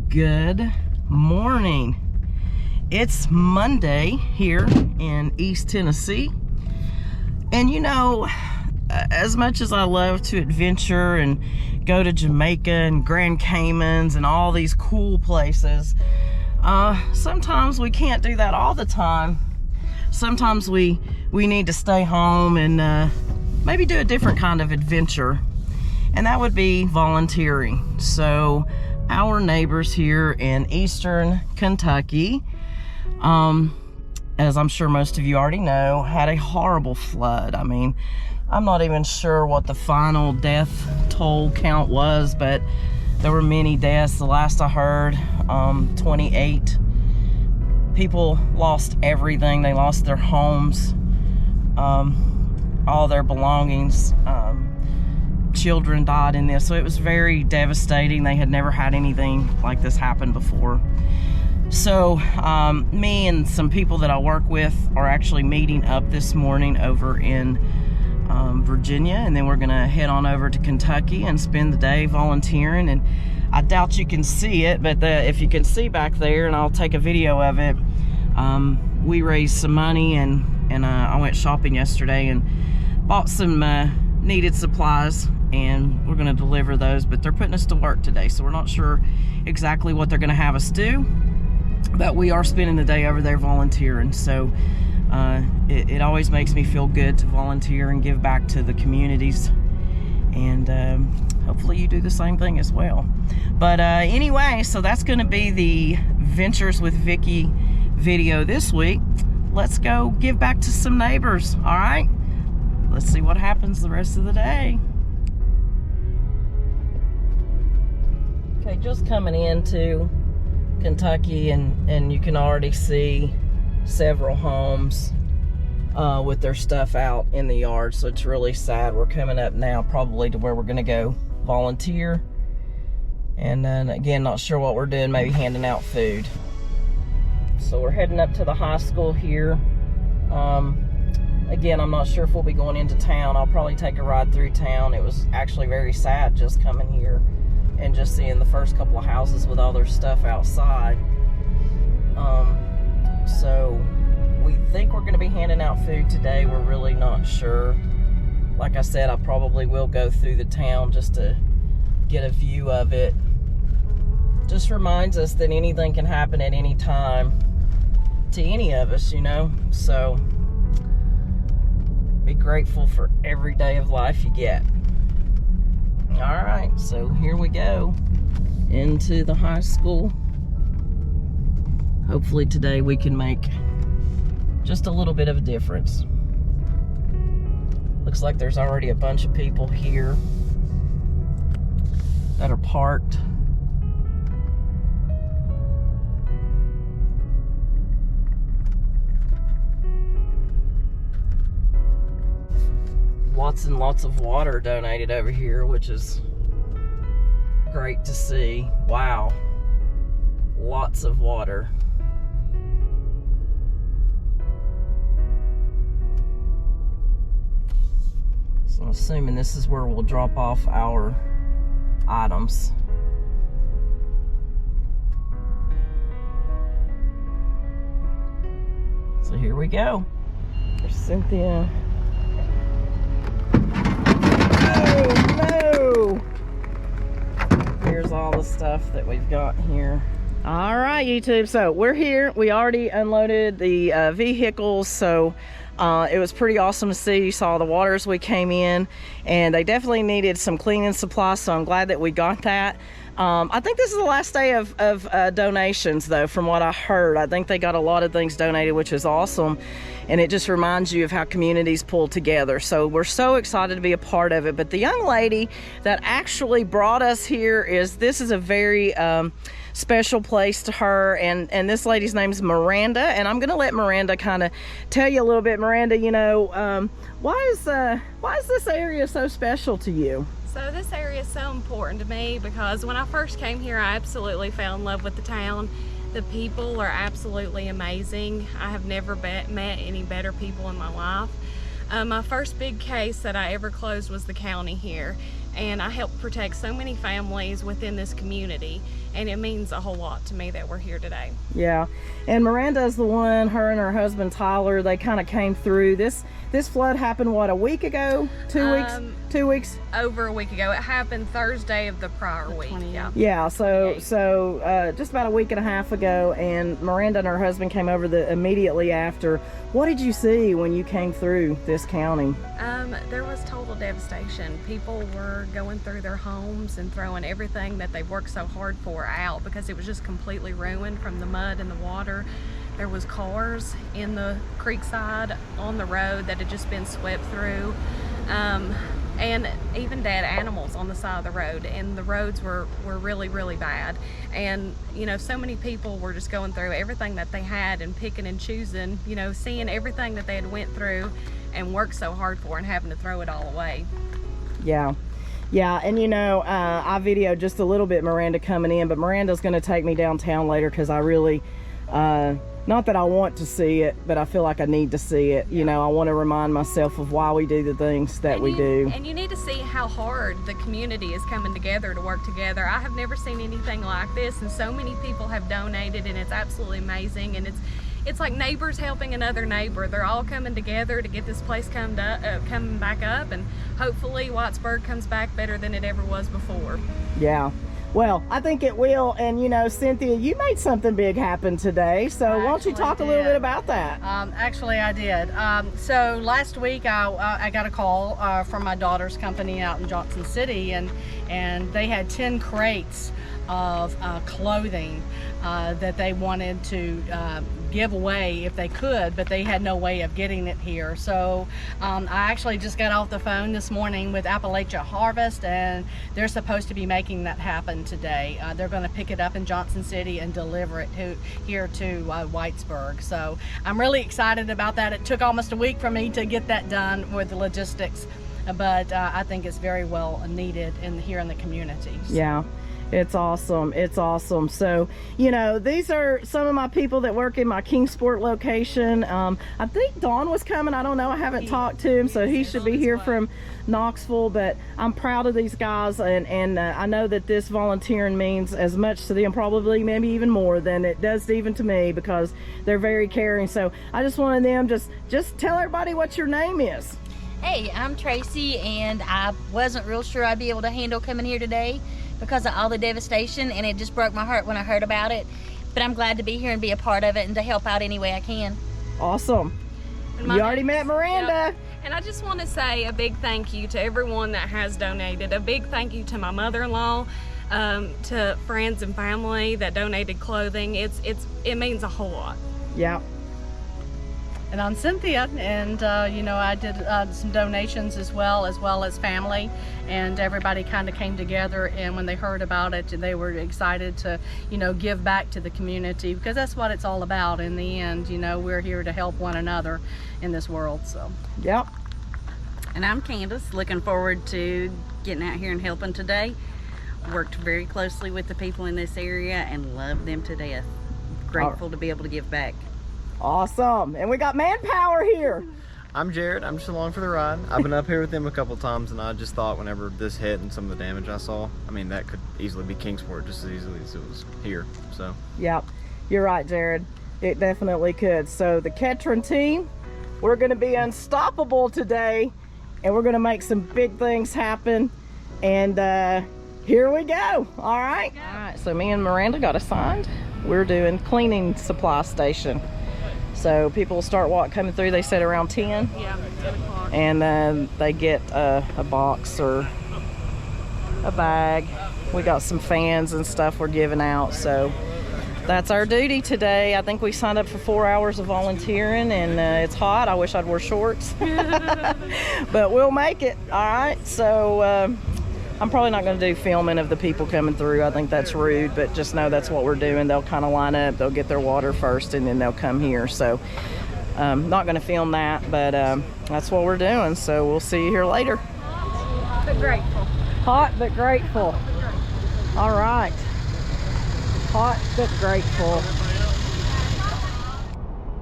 good morning. It's Monday here in East Tennessee, and you know, as much as I love to adventure and go to Jamaica and Grand Caymans and all these cool places, sometimes we can't do that all the time. Sometimes we need to stay home and maybe do a different kind of adventure, and that would be volunteering. So our neighbors here in Eastern Kentucky, as I'm sure most of you already know, had a horrible flood. I mean, I'm not even sure what the final death toll count was, but there were many deaths. The last I heard, 28 people lost everything. They lost their homes, all their belongings. Children died in this, so it was very devastating. They had never had anything like this happen before. So me and some people that I work with are actually meeting up this morning over in Virginia, and then we're gonna head on over to Kentucky and spend the day volunteering. And I doubt you can see it, but if you can see back there, and I'll take a video of it, we raised some money, and I went shopping yesterday and bought some needed supplies, and we're going to deliver those. But they're putting us to work today, so we're not sure exactly what they're going to have us do, but we are spending the day over there volunteering. So it always makes me feel good to volunteer and give back to the communities, and hopefully you do the same thing as well. But anyway, so that's going to be the Ventures with Vicky video this week. Let's go give back to some neighbors. All right, let's see what happens the rest of the day. Okay, just coming into Kentucky, and you can already see several homes with their stuff out in the yard, so it's really sad. We're coming up now probably to where we're gonna go volunteer, and then again, not sure what we're doing, maybe handing out food. So we're heading up to the high school here. Again, I'm not sure if we'll be going into town. I'll probably take a ride through town. It was actually very sad just coming here and just seeing the first couple of houses with all their stuff outside. So we think we're going to be handing out food today. We're really not sure. Like I said, I probably will go through the town just to get a view of it. Just reminds us that anything can happen at any time to any of us, you know. So be grateful for every day of life you get. All right, so here we go into the high school. Hopefully today we can make just a little bit of a difference. Looks like there's already a bunch of people here that are parked. Lots and lots of water donated over here, which is great to see. Wow, lots of water. So I'm assuming this is where we'll drop off our items. So here we go. There's Cynthia. No! Here's all the stuff that we've got here. All right, YouTube, so we're here. We already unloaded the vehicles, so it was pretty awesome to see. You saw the water as we came in, and they definitely needed some cleaning supplies, so I'm glad that we got that. I think this is the last day of donations, though, from what I heard. I think they got a lot of things donated, which is awesome, and it just reminds you of how communities pull together. So we're so excited to be a part of it. But the young lady that actually brought us here this is a very special place to her, and this lady's name is Miranda, and I'm gonna let Miranda kind of tell you a little bit. Miranda, you know, why is this area so special to you? So this area is so important to me because when I first came here, I absolutely fell in love with the town. The people are absolutely amazing. I have never met any better people in my life. My first big case that I ever closed was the county here. and I help protect so many families within this community, and it means a whole lot to me that we're here today. Yeah, and Miranda's the one, her and her husband Tyler, they kind of came through. This flood happened, what, a week ago? 2 weeks? 2 weeks? Over a week ago. It happened Thursday of the prior week. Yeah, so just about a week and a half ago, and Miranda and her husband came over immediately after. What did you see when you came through this county? There was total devastation. People were going through their homes and throwing everything that they've worked so hard for out because it was just completely ruined from the mud and the water. There was cars in the creekside on the road that had just been swept through, and even dead animals on the side of the road, and the roads were really, really bad. And you know, so many people were just going through everything that they had and picking and choosing, you know, seeing everything that they had went through and worked so hard for and having to throw it all away. Yeah, and you know, I videoed just a little bit Miranda coming in, but Miranda's going to take me downtown later because I really, not that I want to see it, but I feel like I need to see it. You know, I want to remind myself of why we do the things that we do. And you need to see how hard the community is coming together to work together. I have never seen anything like this, and so many people have donated, and it's absolutely amazing. And it's like neighbors helping another neighbor. They're all coming together to get this place coming back up, and hopefully Whitesburg comes back better than it ever was before. Yeah. Well, I think it will. And you know, Cynthia, you made something big happen today, so why don't you talk a little bit about that? Actually, I did. So last week I got a call from my daughter's company out in Johnson City, and they had 10 crates of clothing that they wanted to give away if they could, but they had no way of getting it here. So I actually just got off the phone this morning with Appalachia Harvest, and they're supposed to be making that happen today. They're going to pick it up in Johnson City and deliver it here to Whitesburg. So I'm really excited about that. It took almost a week for me to get that done with the logistics, but I think it's very well needed here in the community. So. Yeah. It's awesome. It's awesome. So, you know, these are some of my people that work in my Kingsport location. I think Dawn was coming. I don't know. I haven't talked to him, so he should be here from Knoxville. But I'm proud of these guys, and I know that this volunteering means as much to them, probably maybe even more than it does even to me, because they're very caring. So I just wanted them just tell everybody what your name is. Hey, I'm Tracy, and I wasn't real sure I'd be able to handle coming here today because of all the devastation, and it just broke my heart when I heard about it. But I'm glad to be here and be a part of it and to help out any way I can. Awesome. You already met Miranda. Yep. And I just want to say a big thank you to everyone that has donated. A big thank you to my mother-in-law, to friends and family that donated clothing. It means a whole lot. Yeah. And I'm Cynthia, and you know, I did some donations as well as family, and everybody kind of came together, and when they heard about it, they were excited to, you know, give back to the community, because that's what it's all about in the end. You know, we're here to help one another in this world. So Yep. And I'm Candace, looking forward to getting out here and helping today. Worked very closely with the people in this area and love them to death. Grateful to be able to give back. Awesome. And we got manpower here. I'm Jared. I'm just along for the ride. I've been up here with them a couple times, and I just thought whenever this hit and some of the damage I saw, I mean, that could easily be Kingsport just as easily as it was here. So Yep. You're right, Jared. It definitely could. So the Ketron team, we're going to be unstoppable today, and we're going to make some big things happen. And here we go. All right. All right. So me and Miranda got assigned. We're doing cleaning supply station. So people start coming through, they said around 10. Yeah, 10 o'clock. And then they get a box or a bag. We got some fans and stuff we're giving out. So that's our duty today. I think we signed up for 4 hours of volunteering, and it's hot. I wish I'd wear shorts. But we'll make it. All right. So I'm probably not going to do filming of the people coming through. I think that's rude, but just know that's what we're doing. They'll kind of line up, they'll get their water first, and then they'll come here. So not going to film that, but that's what we're doing. So we'll see you here later. Hot but grateful. Hot but grateful. All right. Hot but grateful.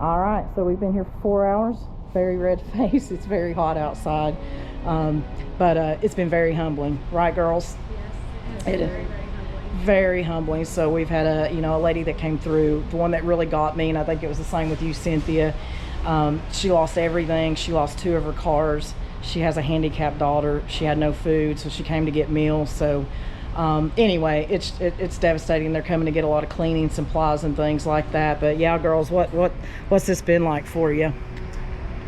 All right, so we've been here for 4 hours. Very red face. It's very hot outside. But it's been very humbling, right, girls? Yes, It it's is. very, very humbling. Very humbling. So we've had a lady that came through, the one that really got me, and I think it was the same with you, Cynthia. She lost everything. She lost 2 of her cars. She has a handicapped daughter. She had no food, so she came to get meals. So anyway, it's devastating. They're coming to get a lot of cleaning supplies and things like that. But yeah, girls, what's this been like for you?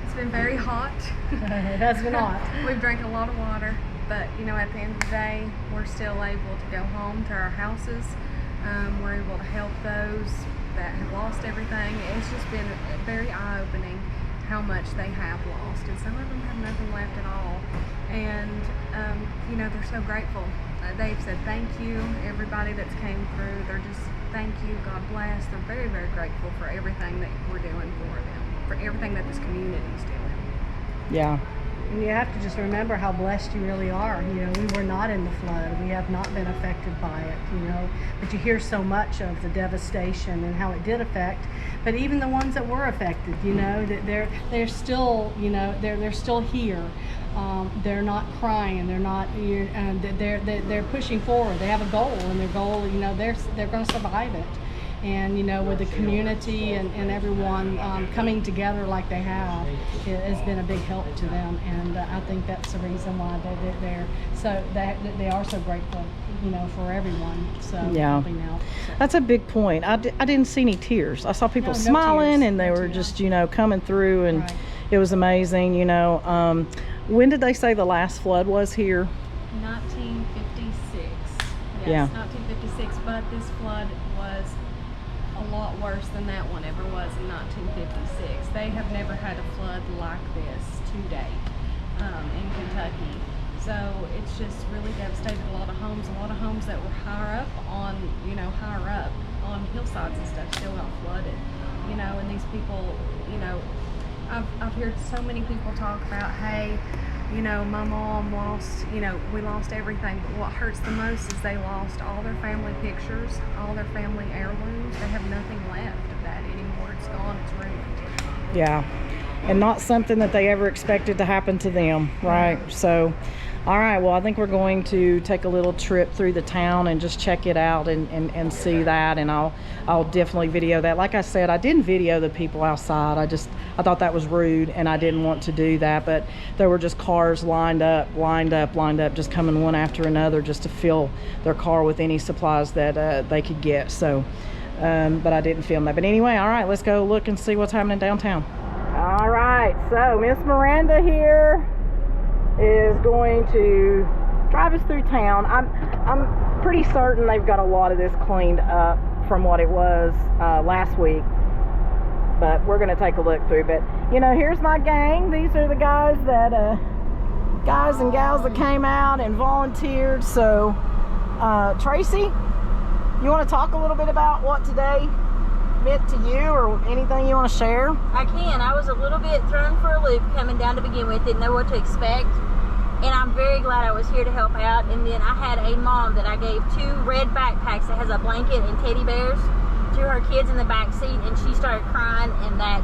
It's been very hot. It has been hot. We've drank a lot of water, but at the end of the day, we're still able to go home to our houses. We're able to help those that have lost everything. It's just been very eye-opening how much they have lost, and some of them have nothing left at all. And they're so grateful. They've said thank you. Everybody that's came through, they're just thank you, God bless. They're very, very grateful for everything that we're doing for them, for everything that this community's doing. Yeah. And you have to just remember how blessed you really are. We were not in the flood. We have not been affected by it, But you hear so much of the devastation and how it did affect. But even the ones that were affected, that they're still, they're still here. They're not crying. They're not. They're pushing forward. They have a goal, and their goal, they're going to survive it. And with the community and everyone coming together like they have, it has been a big help to them. And I think that's the reason why they are so grateful, for everyone. So Yeah. helping out. So. That's a big point. I didn't see any tears. I saw people No smiling, tears. and they No were tears. just, coming through, and Right. it was amazing. When did they say the last flood was here? 1956. Yes, Yeah. 1956. But this flood was a lot worse than that one ever was in 1956. They have never had a flood like this to date in Kentucky. So it's just really devastated a lot of homes that were higher up on hillsides and stuff still got flooded. And these people, I've heard so many people talk about, hey, my mom lost, we lost everything, but what hurts the most is they lost all their family pictures, all their family heirlooms. They have nothing left of that anymore. It's gone, it's ruined. Yeah. And not something that they ever expected to happen to them, right? So, all right, well, I think we're going to take a little trip through the town and just check it out and see that, and I'll definitely video that. Like I said, I didn't video the people outside. I thought that was rude, and I didn't want to do that, but there were just cars lined up, just coming one after another just to fill their car with any supplies that they could get. So, but I didn't film that. But anyway, all right, let's go look and see what's happening downtown. All right, so Miss Miranda here is going to drive us through town. I'm pretty certain they've got a lot of this cleaned up from what it was last week, but we're gonna take a look through. But here's my gang. These are the guys and gals that came out and volunteered. So Tracy, you want to talk a little bit about what today meant to you, or anything you want to share? I can. I was a little bit thrown for a loop coming down to begin with, didn't know what to expect, and I'm very glad I was here to help out. And then I had a mom that I gave 2 red backpacks that has a blanket and teddy bears to her kids in the back seat, and she started crying, and that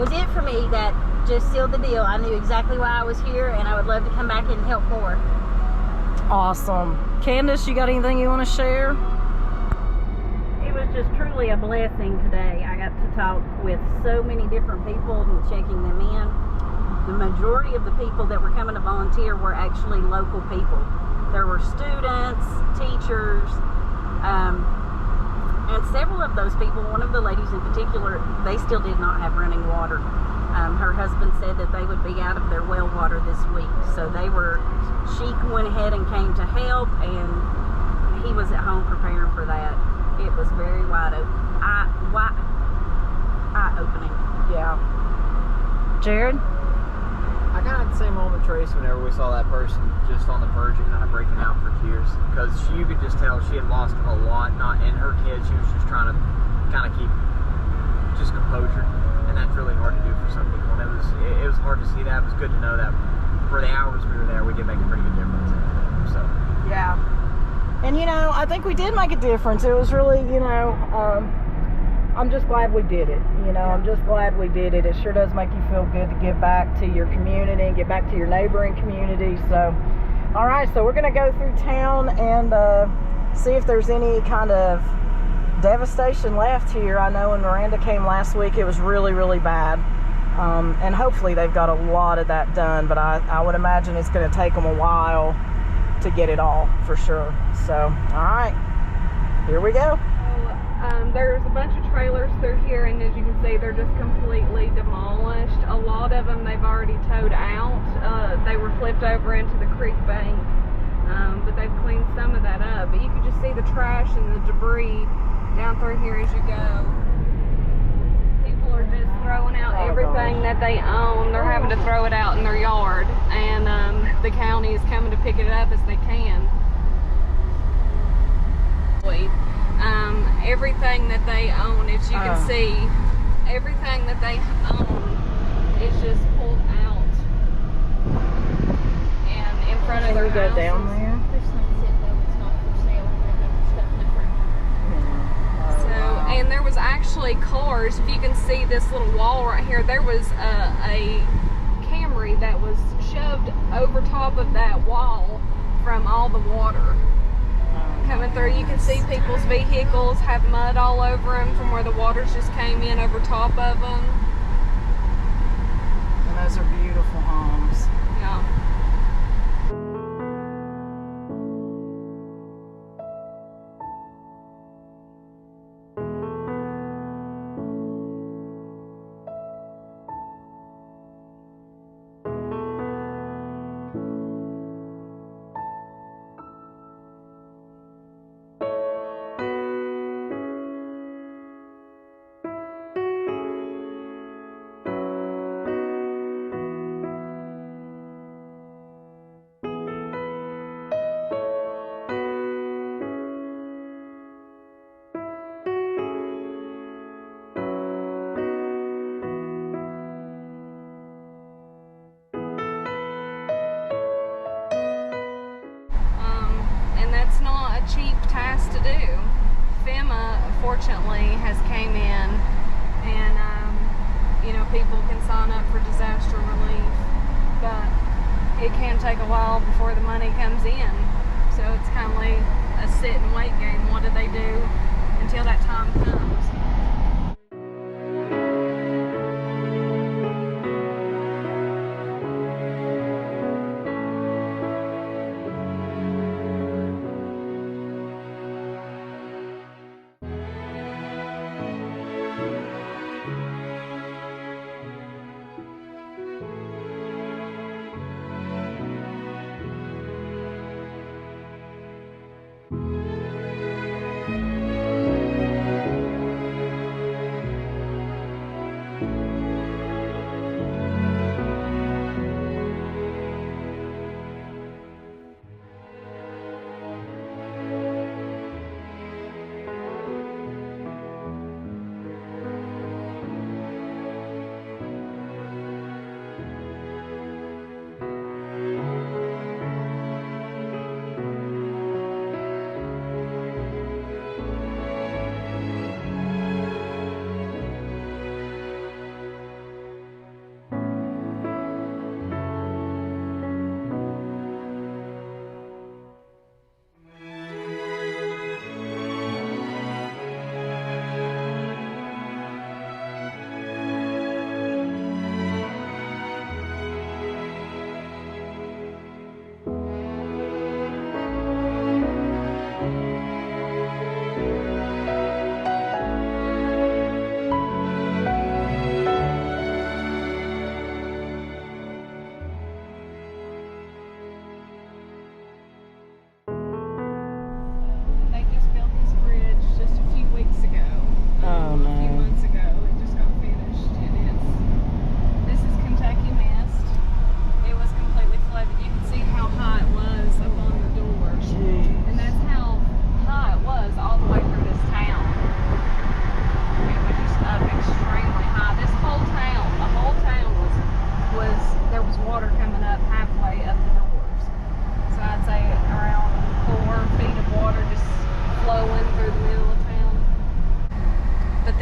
was it for me. That just sealed the deal. I knew exactly why I was here, and I would love to come back and help more. Awesome. Candace, you got anything you want to share? It was just truly a blessing today. I got to talk with so many different people and checking them in. The majority of the people that were coming to volunteer were actually local people. There were students, teachers, and several of those people, one of the ladies in particular, they still did not have running water. Her husband said that they would be out of their well water this week. So she went ahead and came to help, and he was at home preparing for that. It was very eye-opening. Yeah. Jared? I kind of had the same moment, Trace, whenever we saw that person just on the verge of kind of breaking out for tears, because you could just tell she had lost a lot, not in her kids. She was just trying to kind of keep just composure, and that's really hard to do for some people. And it was hard to see that. It was good to know that for the hours we were there, we did make a pretty good difference. So yeah. And I think we did make a difference. It was really, I'm just glad we did it. You know, I'm just glad we did it. It sure does make you feel good to give back to your community and get back to your neighboring community. So, all right, so we're going to go through town and see if there's any kind of devastation left here. I know when Miranda came last week, it was really, really bad. And hopefully they've got a lot of that done, but I would imagine it's going to take them a while to get it all for sure. So, all right, here we go. There's a bunch of trailers through here, and as you can see, they're just completely demolished. A lot of them they've already towed out. They were flipped over into the creek bank, but they've cleaned some of that up. But you can just see the trash and the debris down through here as you go. People are just throwing out everything that they own. They're having to throw it out in their yard, and the county is coming to pick it up as they can. Everything that they own, as you can see, everything that they own is just pulled out and in front of their houses. Can we go down there? There's something said though it's not for sale. Stuff different. And there was actually cars. If you can see this little wall right here, there was a Camry that was shoved over top of that wall from all the water coming through. You can see people's vehicles have mud all over them from where the waters just came in over top of them. And those are beautiful homes. Yeah. And that's not a cheap task to do. FEMA, fortunately, has came in, and you know, people can sign up for disaster relief, but it can take a while before the money comes in. So it's kind of like a sit and wait game. What do they do until that time comes?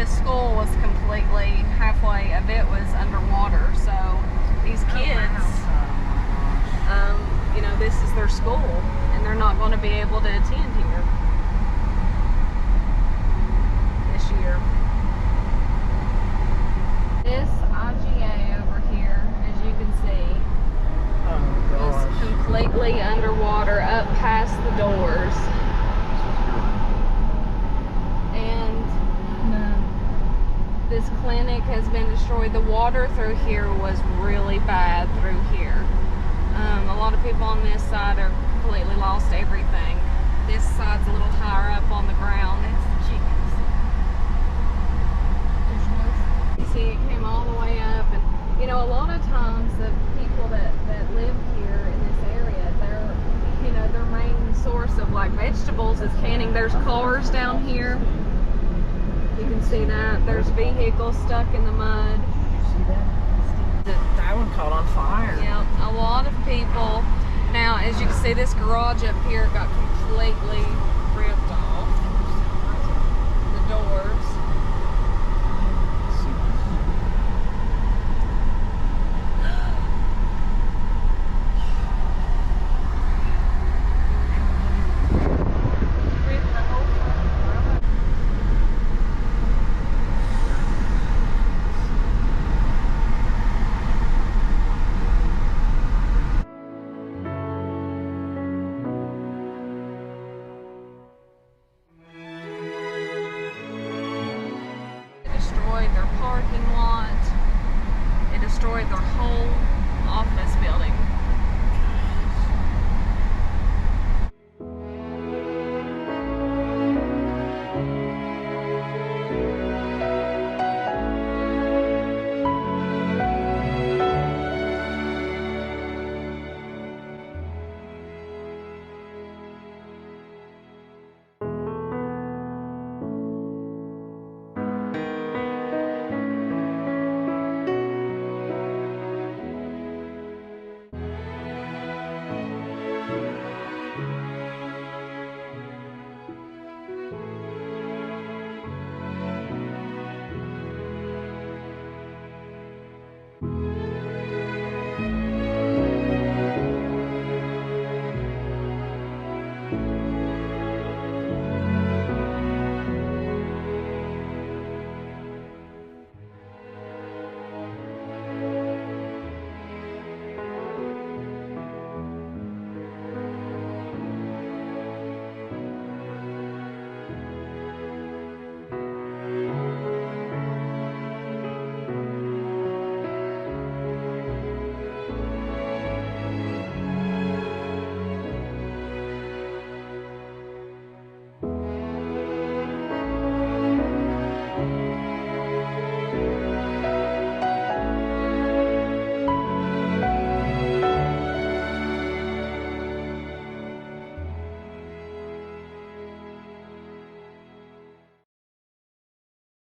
this school was completely, halfway of it was underwater. So these kids, you know, this is their school and they're not going to be able to attend here this year. This IGA over here, as you can see, is completely underwater up past the doors. And this clinic has been destroyed. The water through here was really bad through here. A lot of people on this side are completely lost everything. This side's a little higher up on the ground. That's the chickens. You see, it came all the way up, and you know, a lot of times the people that live here in this area, their main source of like vegetables is canning. There's cars down here. You can see that. There's vehicles stuck in the mud. That one caught on fire. Yeah, a lot of people. Now, as you can see, this garage up here got completely ripped off. The doors. Destroyed their parking lot. It destroyed their whole office building.